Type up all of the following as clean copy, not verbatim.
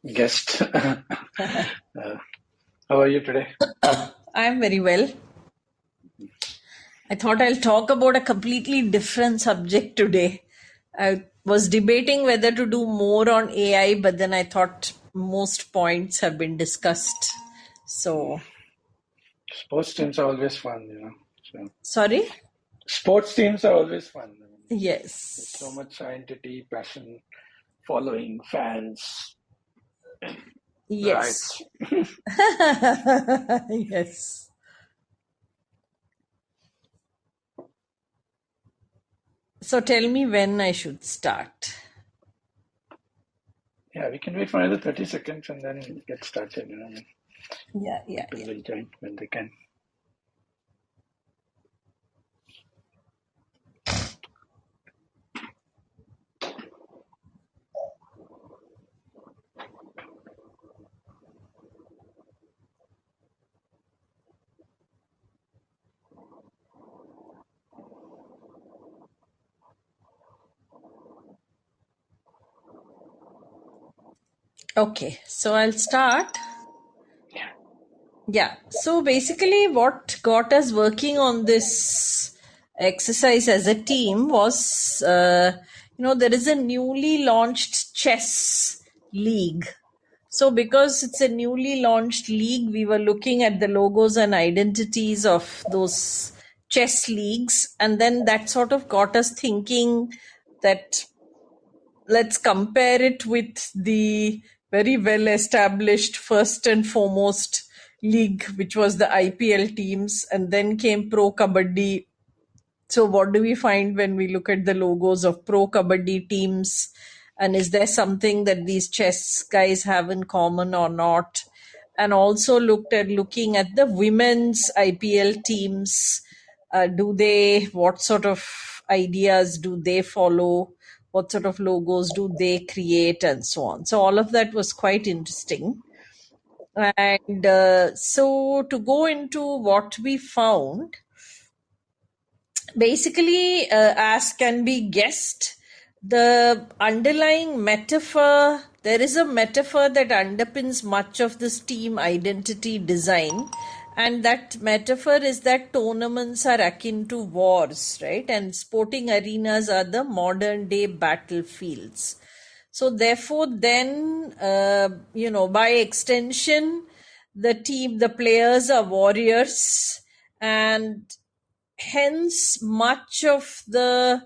guest. How are you today? I'm very well. I thought I'll talk about a completely different subject today. I was debating whether to do more on AI, but then I thought most points have been discussed. So, Sports teams are always fun, So sorry? sports teams are always fun. There's so Yes. much identity, passion, following, fans, right? Yes. Yes. So tell me when I should start. Yeah, we can wait for another 30 seconds and then get started. Yeah, yeah, People yeah. will join when they can. Okay, so I'll start. Yeah. Yeah. So basically, what got us working on this exercise as a team was, there is a newly launched chess league. So because it's a newly launched league, we were looking at the logos and identities of those chess leagues. And then that sort of got us thinking that let's compare it with the very well established first and foremost league, which was the IPL teams, and then came Pro Kabaddi. So, what do we find when we look at the logos of Pro Kabaddi teams? And is there something that these chess guys have in common or not? And also looking at the women's IPL teams. What sort of ideas do they follow? What sort of logos do they create, and so on? So all of that was quite interesting. And so to go into what we found, basically, as can be guessed, the underlying metaphor, there is a metaphor that underpins much of this team identity design. And that metaphor is that tournaments are akin to wars, right? And sporting arenas are the modern day battlefields. So, therefore, then, by extension, the players are warriors, and hence much of the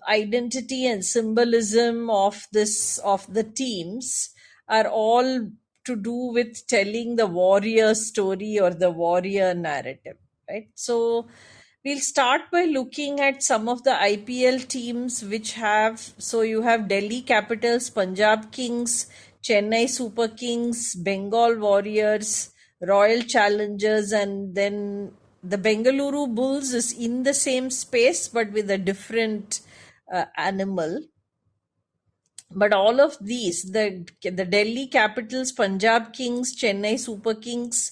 identity and symbolism of the teams are all to do with telling the warrior story or the warrior narrative, right? So we'll start by looking at some of the IPL teams which have, so you have Delhi Capitals, Punjab Kings, Chennai Super Kings, Bengal Warriors, Royal Challengers, and then the Bengaluru Bulls is in the same space but with a different animal. But all of these, the Delhi Capitals, Punjab Kings, Chennai Super Kings,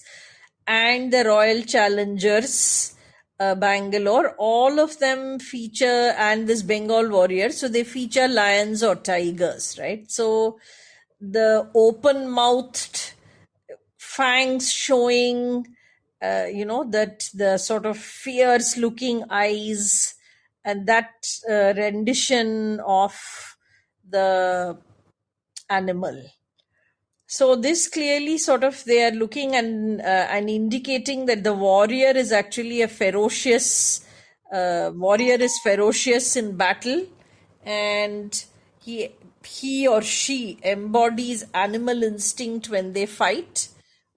and the Royal Challengers, Bangalore, all of them feature, and this Bengal Warriors, so they feature lions or tigers, right? So the open mouthed fangs showing, that the sort of fierce looking eyes, and that rendition of the animal. So this clearly sort of they are looking and indicating that the warrior is actually a ferocious warrior is ferocious in battle, and he or she embodies animal instinct when they fight.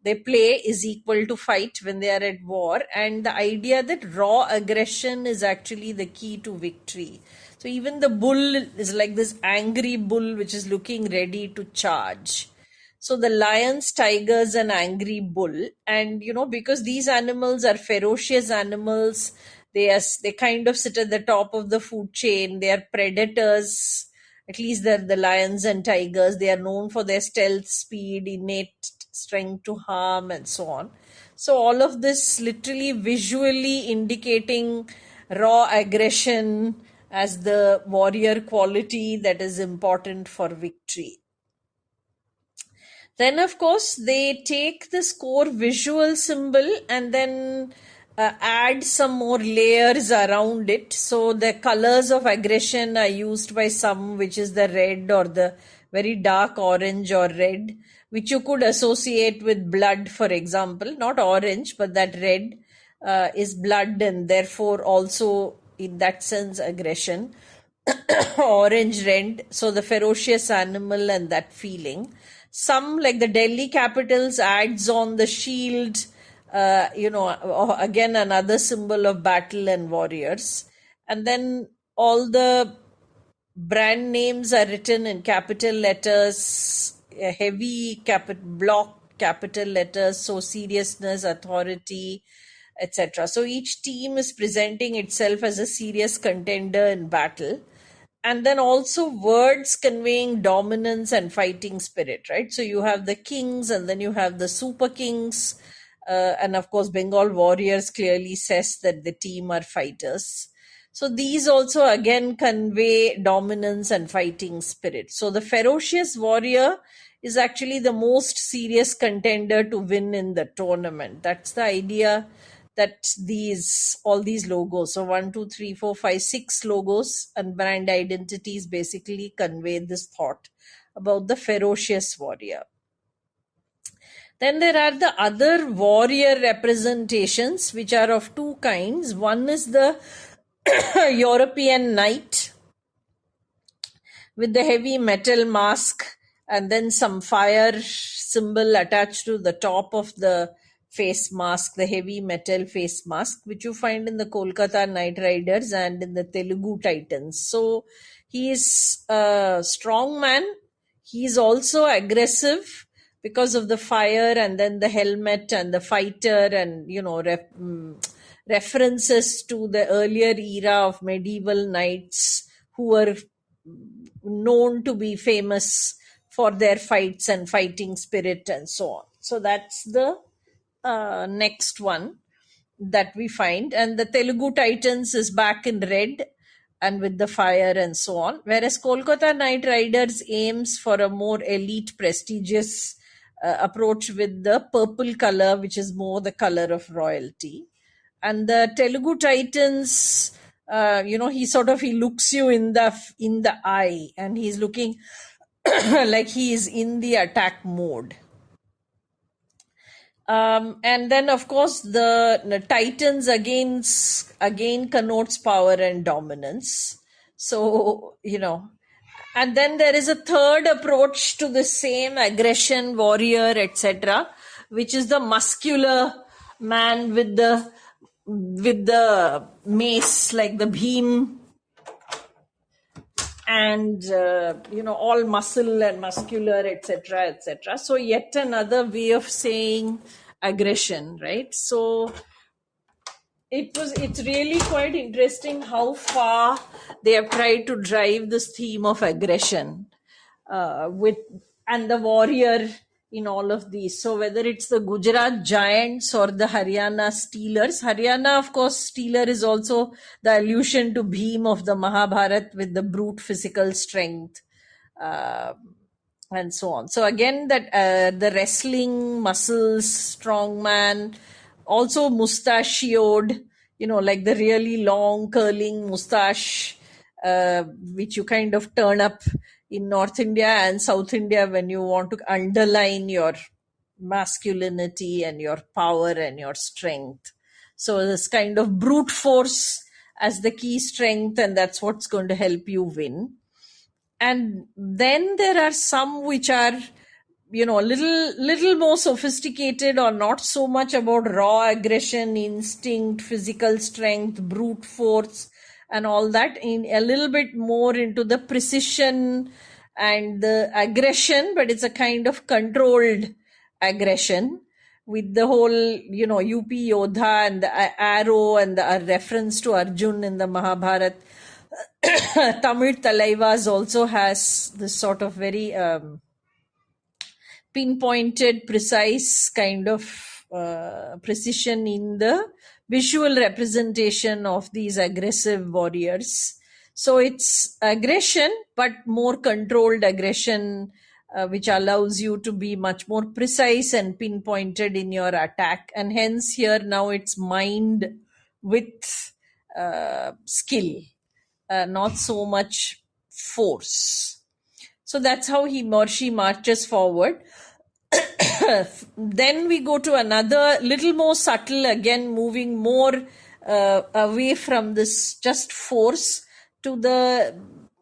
They play is equal to fight when they are at war, and the idea that raw aggression is actually the key to victory. So even the bull is like this angry bull which is looking ready to charge. So the lions, tigers, and angry bull, and because these animals are ferocious animals, they kind of sit at the top of the food chain. They are predators. At least they're the lions and tigers. They are known for their stealth, speed, innate strength to harm, and so on. So all of this literally visually indicating raw aggression as the warrior quality that is important for victory. Then, of course, they take this core visual symbol and then add some more layers around it. So the colors of aggression are used by some, which is the red or the very dark orange or red, which you could associate with blood, for example. Not orange, but that red is blood, and therefore also in that sense aggression. Orange red, so the ferocious animal and that feeling. Some, like the Delhi Capitals, adds on the shield, again another symbol of battle and warriors. And then all the brand names are written in capital letters, heavy block capital letters, so seriousness, authority, etc. So each team is presenting itself as a serious contender in battle. And then also words conveying dominance and fighting spirit, right? So you have the kings, and then you have the super kings, and of course Bengal warriors clearly says that the team are fighters. So these also again convey dominance and fighting spirit. So the ferocious warrior is actually the most serious contender to win in the tournament. That's the idea, that all these logos, so 1, 2, 3, 4, 5, 6 logos and brand identities basically convey this thought about the ferocious warrior. Then there are the other warrior representations, which are of two kinds. One is the European knight with the heavy metal mask and then some fire symbol attached to the top of the face mask, the heavy metal face mask, which you find in the Kolkata Knight Riders and in the Telugu Titans. So he is a strong man. He is also aggressive because of the fire, and then the helmet and the fighter, and references to the earlier era of medieval knights who were known to be famous for their fights and fighting spirit and so on. So that's the next one that we find. And the Telugu Titans is back in red and with the fire and so on. Whereas Kolkata Knight Riders aims for a more elite, prestigious approach with the purple color, which is more the color of royalty. And the Telugu Titans, he looks you in the eye, and he's looking like he is in the attack mode. And then, of course, the Titans again connotes power and dominance. So, and then there is a third approach to the same aggression, warrior, etc., which is the muscular man with the mace, like the Bhim, and all muscle and muscular, etc., etc. So yet another way of saying aggression, right? So it's really quite interesting how far they have tried to drive this theme of aggression and the warrior in all of these. So whether it's the Gujarat Giants or the Haryana Steelers, Haryana, of course, Steeler is also the allusion to Bhim of the Mahabharat with the brute physical strength, and so on. So again, that the wrestling muscles, strong man, also mustachioed, like the really long curling mustache, which you kind of turn up in North India and South India when you want to underline your masculinity and your power and your strength. So this kind of brute force as the key strength, and that's what's going to help you win. And then there are some which are little more sophisticated, or not so much about raw aggression, instinct, physical strength, brute force and all that, in a little bit more into the precision and the aggression, but it's a kind of controlled aggression with the whole UP Yodha and the arrow and the reference to Arjun in the Mahabharata. Tamil Talaivas also has this sort of very pinpointed, precise kind of precision in the visual representation of these aggressive warriors. So it's aggression, but more controlled aggression, which allows you to be much more precise and pinpointed in your attack. And hence here now it's mind with skill, not so much force. So that's how he or she marches forward. Then we go to another little more subtle, again moving more away from this just force to the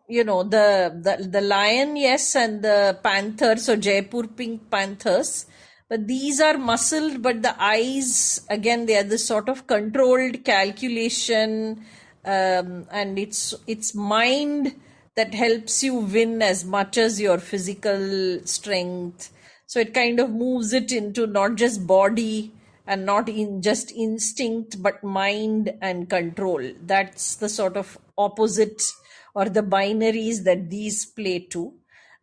the lion, yes, and the panther, so Jaipur pink panthers. But these are muscled, but the eyes, again, they are this sort of controlled calculation, and it's mind that helps you win as much as your physical strength. So it kind of moves it into not just body and not in just instinct, but mind and control. That's the sort of opposite or the binaries that these play to.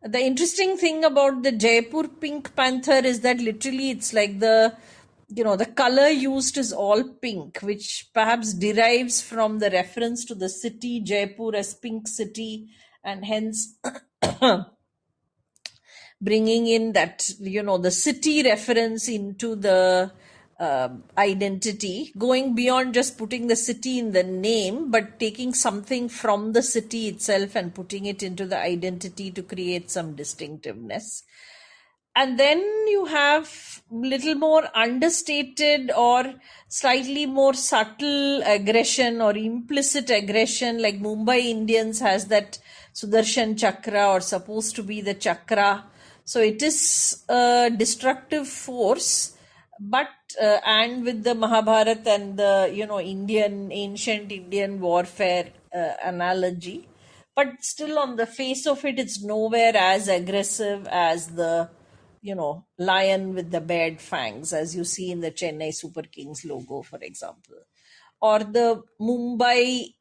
The interesting thing about the Jaipur pink panther is that literally it's like the color used is all pink, which perhaps derives from the reference to the city Jaipur as pink city, and hence bringing in that the city reference into the identity, going beyond just putting the city in the name, but taking something from the city itself and putting it into the identity to create some distinctiveness. And then you have little more understated or slightly more subtle aggression or implicit aggression, like Mumbai Indians has that Sudarshan Chakra, or supposed to be the chakra. So it is a destructive force, but and with the Mahabharata and the ancient Indian warfare analogy, but still on the face of it, it's nowhere as aggressive as the lion with the bared fangs, as you see in the Chennai Super Kings logo, for example, or the Mumbai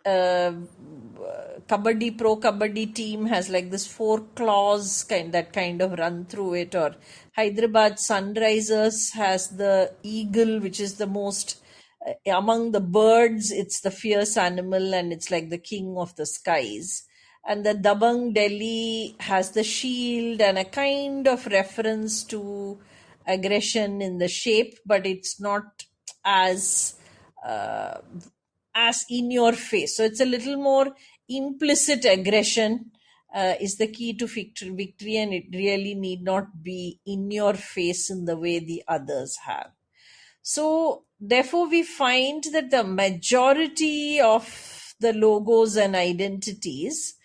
Kabaddi Pro Kabaddi team has like this 4 claws kind of run through it, or Hyderabad Sunrisers has the eagle, which is the most among the birds, it's the fierce animal and it's like the king of the skies. And the Dabang Delhi has the shield and a kind of reference to aggression in the shape, but it's not as in your face. So it's a little more implicit aggression is the key to victory, and it really need not be in your face in the way the others have. So therefore we find that the majority of the logos and identities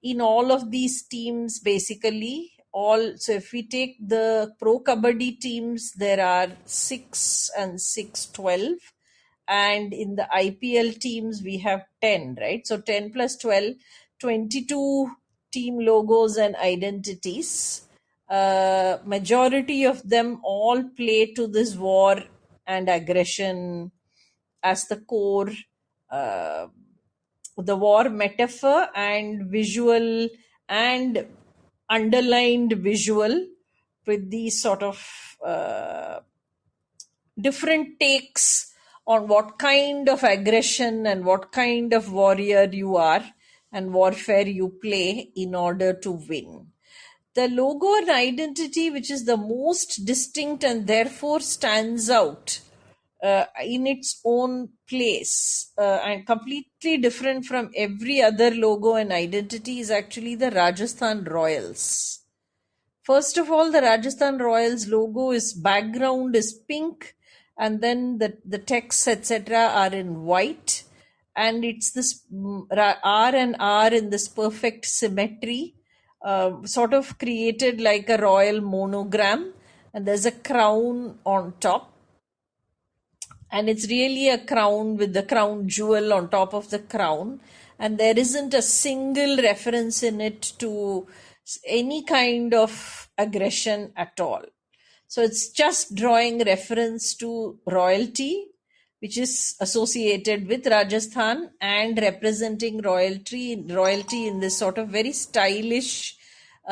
in all of these teams, basically so if we take the Pro Kabaddi teams, there are 6 and 6, 12, and in the IPL teams we have 10, right? So 10 plus 12, 22 team logos and identities. Majority of them all play to this war and aggression as the core, the war metaphor and visual and underlined visual, with these sort of different takes on what kind of aggression and what kind of warrior you are and warfare you play in order to win. The logo and identity, which is the most distinct and therefore stands out in its own place and completely different from every other logo and identity, is actually the Rajasthan Royals. First of all, the Rajasthan Royals logo background is pink, and then the text, etc., are in white, and it's this R and R in this perfect symmetry, sort of created like a royal monogram, and there's a crown on top, and it's really a crown with the crown jewel on top of the crown, and there isn't a single reference in it to any kind of aggression at all. So it's just drawing reference to royalty, which is associated with Rajasthan, and representing royalty in this sort of very stylish,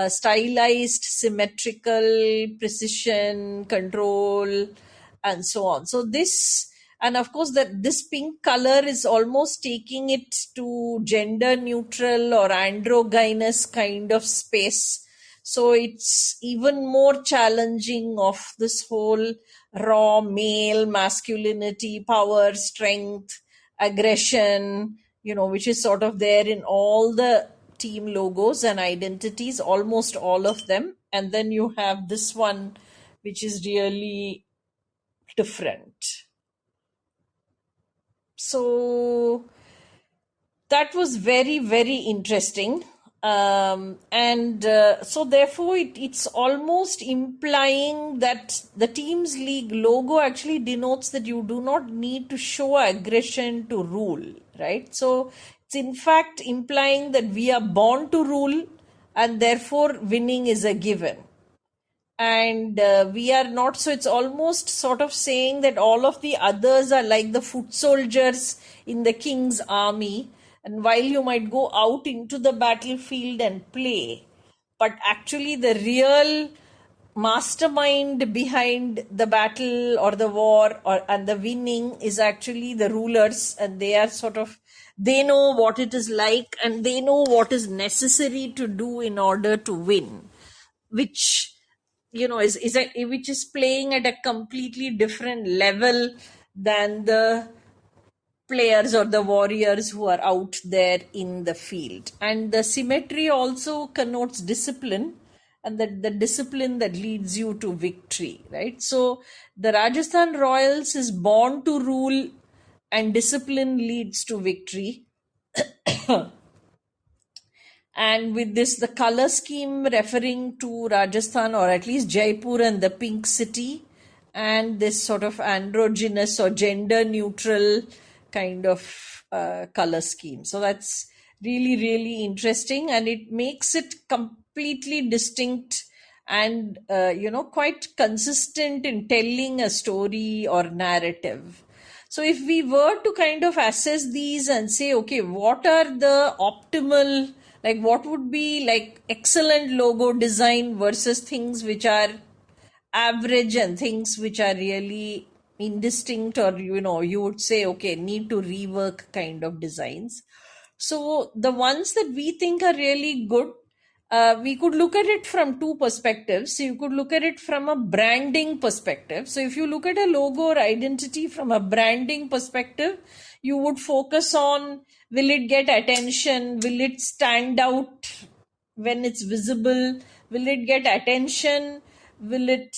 stylized, symmetrical, precision, control, and so on. So this, and of course this pink color is almost taking it to gender neutral or androgynous kind of space. So it's even more challenging of this whole raw male masculinity, power, strength, aggression, which is sort of there in all the team logos and identities, almost all of them. And then you have this one, which is really different. So that was very, very interesting. And so therefore it's almost implying that the team's league logo actually denotes that you do not need to show aggression to rule, right? So it's in fact implying that we are born to rule, and therefore winning is a given. And we are not, so it's almost sort of saying that all of the others are like the foot soldiers in the king's army, and while you might go out into the battlefield and play, but actually the real mastermind behind the battle or the war and the winning is actually the rulers, and they are sort of, they know what it is like and they know what is necessary to do in order to win, which which is playing at a completely different level than the players or the warriors who are out there in the field. And the symmetry also connotes discipline, and that the discipline that leads you to victory, right? So the Rajasthan Royals is born to rule, and discipline leads to victory. And with this, the color scheme referring to Rajasthan, or at least Jaipur and the pink city, and this sort of androgynous or gender neutral kind of color scheme. So that's really, really interesting, and it makes it completely distinct and quite consistent in telling a story or narrative. So if we were to kind of assess these and say, okay, what are the optimal, like what would be like excellent logo design versus things which are average and things which are really indistinct, or you would say, okay, need to rework kind of designs. So the ones that we think are really good, we could look at it from two perspectives. So you could look at it from a branding perspective. So if you look at a logo or identity from a branding perspective, you would focus on, will it get attention? Will it stand out when it's visible? Will it get attention? Will it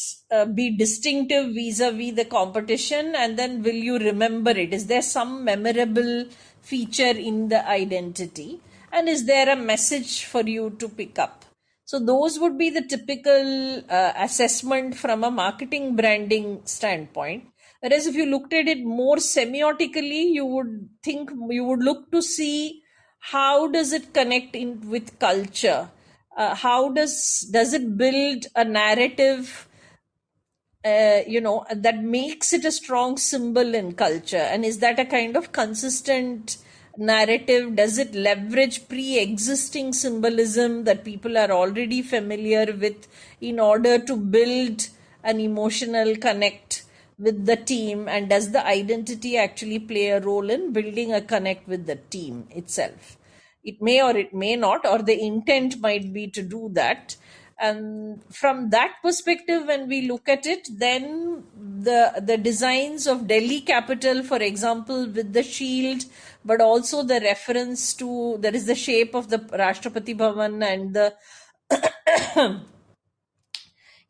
be distinctive vis-a-vis the competition? And then will you remember it? Is there some memorable feature in the identity? And is there a message for you to pick up? So those would be the typical assessment from a marketing branding standpoint. Whereas if you looked at it more semiotically, you would look to see how does it connect in with culture. How does it build a narrative that makes it a strong symbol in culture, and is that a kind of consistent narrative? Does it leverage pre-existing symbolism that people are already familiar with in order to build an emotional connect with the team? And does the identity actually play a role in building a connect with the team itself? It may or it may not, or the intent might be to do that. And from that perspective, when we look at it, then the designs of Delhi Capital, for example, with the shield, but also the reference to, there is the shape of the Rashtrapati Bhavan and the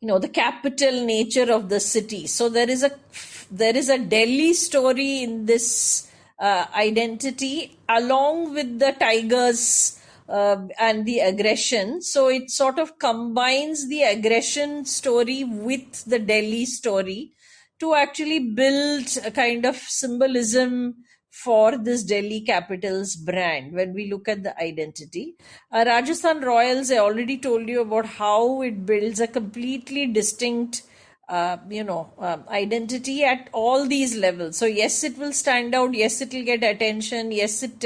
the capital nature of the city. So there is a Delhi story in this identity, along with the tigers and the aggression. So it sort of combines the aggression story with the Delhi story to actually build a kind of symbolism for this Delhi Capitals brand when we look at the identity. Rajasthan Royals, I already told you about how it builds a completely distinct identity at all these levels. So yes, it will stand out. Yes, it will get attention. Yes, it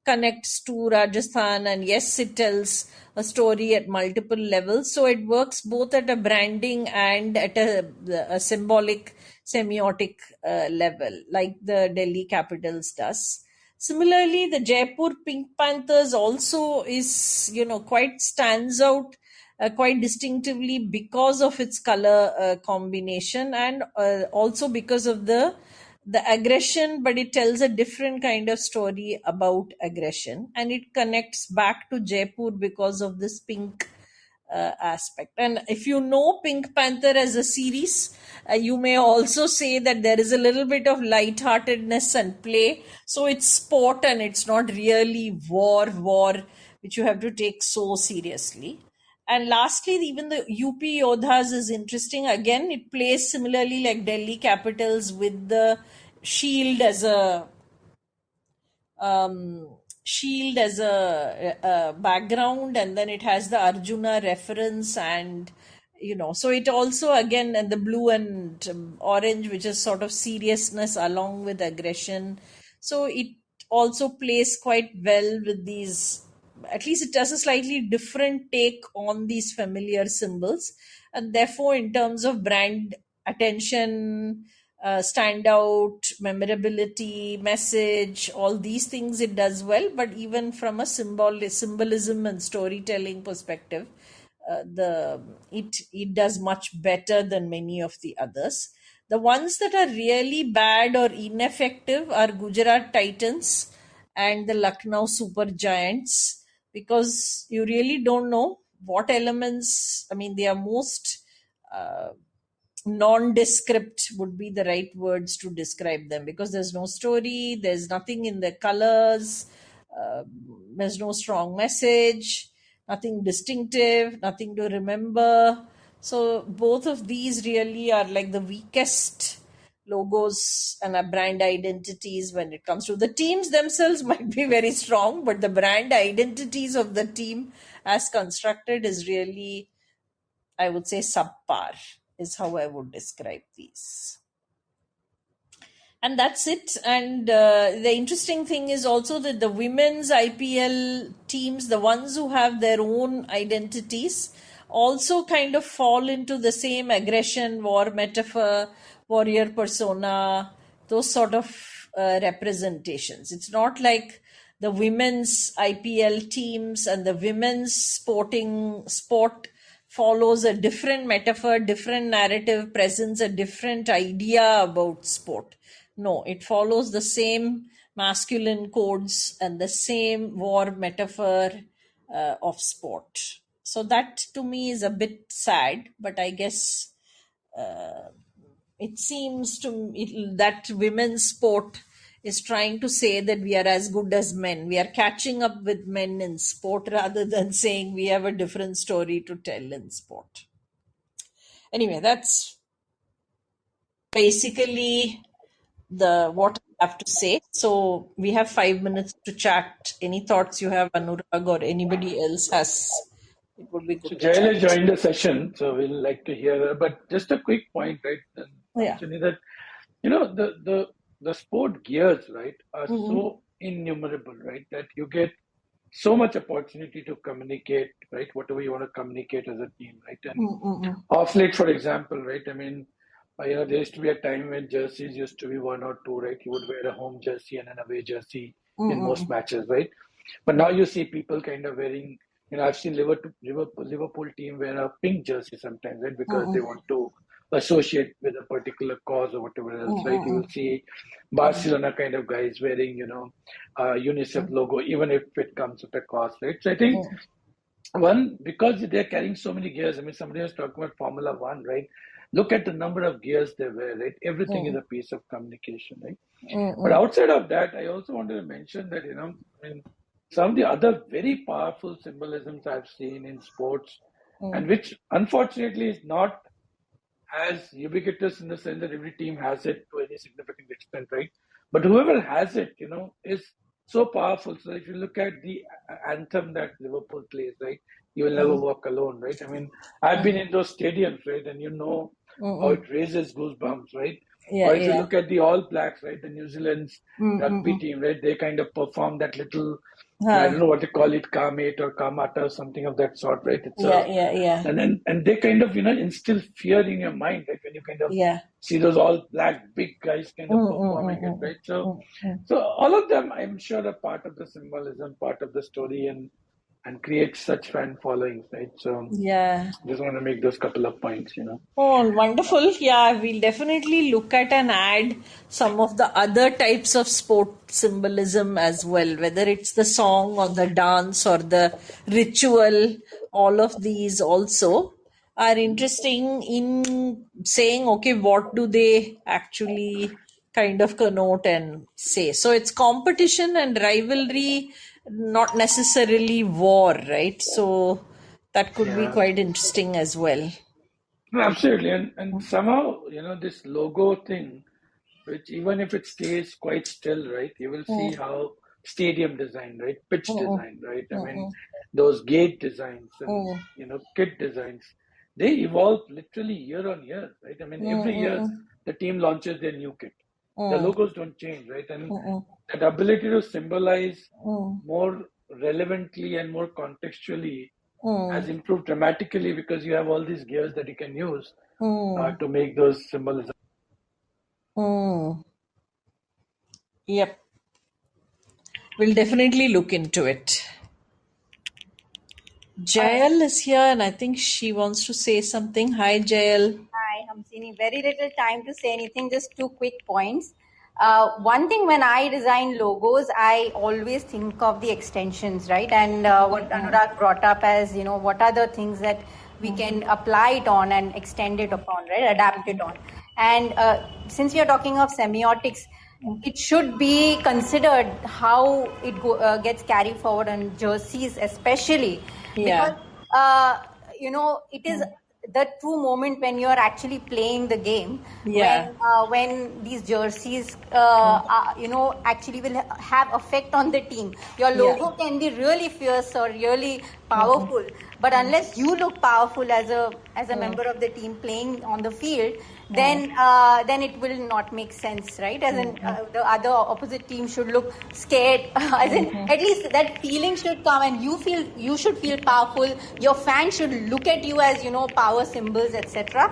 connects to Rajasthan, and yes, it tells a story at multiple levels. So it works both at a branding and at a symbolic semiotic level, like the Delhi Capitals does. Similarly, the Jaipur Pink Panthers also is, quite stands out quite distinctively because of its color combination, and also because of the aggression, but it tells a different kind of story about aggression, and it connects back to Jaipur because of this pink aspect. And if you know Pink Panther as a series, you may also say that there is a little bit of lightheartedness and play. So it's sport and it's not really war, which you have to take so seriously. And lastly, even the UP Yodhas is interesting. Again, it plays similarly like Delhi Capitals with the shield as a um, shield as a background, and then it has the Arjuna reference, and so it also again, and the blue and orange, which is sort of seriousness along with aggression. So it also plays quite well with these. At least it does a slightly different take on these familiar symbols, and therefore, in terms of brand attention, standout, memorability, message, all these things it does well. But even from a symbolism and storytelling perspective, the it does much better than many of the others. The ones that are really bad or ineffective are Gujarat Titans and the Lucknow Super Giants, because you really don't know what elements. I mean, they are most uh, nondescript would be the right words to describe them, because there's no story, there's nothing in the colors, uh, there's no strong message, nothing distinctive, nothing to remember. So both of these really are like the weakest logos and brand identities when it comes to the teams themselves. Might be very strong, but the brand identities of the team as constructed is really, I would say, subpar, is how I would describe these. And that's it. And the interesting thing is also that the women's IPL teams, the ones who have their own identities, also kind of fall into the same aggression, war metaphor, warrior persona, those sort of representations. It's not like the women's IPL teams and the women's sport follows a different metaphor, different narrative, presents a different idea about sport. No, it follows the same masculine codes and the same war metaphor of sport. So that to me is a bit sad, but I guess it seems that women's sport is trying to say that we are as good as men. We are catching up with men in sport rather than saying we have a different story to tell in sport. Anyway, that's basically what I have to say. So we have 5 minutes to chat. Any thoughts you have, Anurag, or anybody else has? It would be good. So Jayala joined the session, so we'll like to hear her. But just a quick point, right? Actually, that the sport gears, right, are so innumerable, right, that you get so much opportunity to communicate, right, whatever you want to communicate as a team, right? And off late, for example, right, I mean, there used to be a time when jerseys used to be one or two, right? You would wear a home jersey and an away jersey in most matches, right? But now you see people kind of wearing, I've seen Liverpool team wear a pink jersey sometimes, right? Because they want to associate with a particular cause or whatever else, right? You will see Barcelona kind of guys wearing, UNICEF logo, even if it comes at a cost, right? So I think one, because they're carrying so many gears. I mean, somebody was talking about Formula One, right? Look at the number of gears they wear, right? Everything is a piece of communication, right? But outside of that, I also wanted to mention that, I mean, some of the other very powerful symbolisms I've seen in sports, and which unfortunately is not as ubiquitous in the sense that every team has it to any significant extent, right? But whoever has it, is so powerful. So if you look at the anthem that Liverpool plays, right? You will never walk alone, right? I mean, I've been in those stadiums, right? And how it raises goosebumps, right? Or if you look at the All Blacks, right? The New Zealand's rugby team, right? They kind of perform that little, I don't know what they call it, Kamate or Kamata or something of that sort, right? It's and they kind of, instill fear in your mind, right? When you kind of see those all black big guys kind of performing it, right? So all of them, I'm sure, are part of the symbolism, part of the story, and and create such fan followings, right? So Yeah. just want to make those couple of points, Oh, wonderful. Yeah, we'll definitely look at and add some of the other types of sport symbolism as well, whether it's the song or the dance or the ritual. All of these also are interesting in saying, okay, what do they actually kind of connote and say? So it's competition and rivalry, not necessarily war, right? So that could be Yeah, quite interesting as well. no, absolutely. And somehow, this logo thing, which even if it stays quite still, right, you will see Mm, how stadium design, right, pitch mm, design, right, I mean, mm, those gate designs and, mm, kit designs, they evolve literally year on year, right? I mean, mm, every year mm, the team launches their new kit. The mm, logos don't change, right? And mm, that ability to symbolize mm, more relevantly and more contextually mm, has improved dramatically because you have all these gears that you can use mm, to make those symbolism. mm. Yep, we'll definitely look into it. Uh, Jael is here and I think she wants to say something. Hi, Jael. Hi, Hamsini. Very little time to say anything, just two quick points. One thing, when I design logos, I always think of the extensions, right? And what Anurag brought up as, what are the things that we can apply it on and extend it upon, right? Adapt it on. And since we are talking of semiotics, it should be considered how it gets carried forward on jerseys, especially because, Yeah. uh, it is the true moment when you are actually playing the game, Yeah. when these jerseys actually will have effect on the team. Your Yeah. logo can be really fierce or really powerful, but unless you look powerful as a member of the team playing on the field, then it will not make sense, right? As in, the other opposite team should look scared. As in, at least that feeling should come, and you should feel powerful. Your fans should look at you as, power symbols, etc.,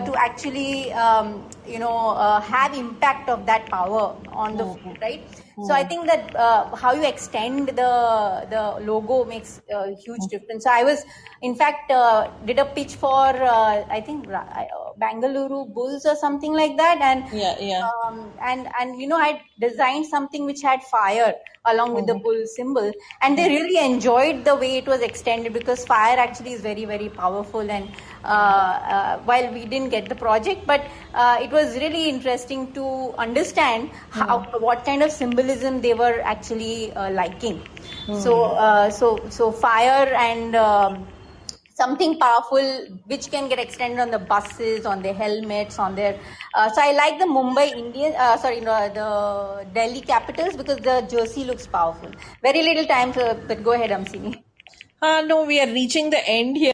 to actually have impact of that power on the field, right? So I think that how you extend the logo makes a huge difference. So I was, in fact, did a pitch for I think Bangalore Bulls or something like that, Yeah. Yeah. and I designed something which had fire along with the bull symbol, and they really enjoyed the way it was extended, because fire actually is very, very powerful. And while we didn't get the project, but it was really interesting to understand what kind of symbolism they were actually liking. So fire and something powerful which can get extended on the buses, on their helmets, on their. So I like the Mumbai Indians. No, the Delhi Capitals, because the jersey looks powerful. Very little time, but go ahead, Amsini. No, we are reaching the end here.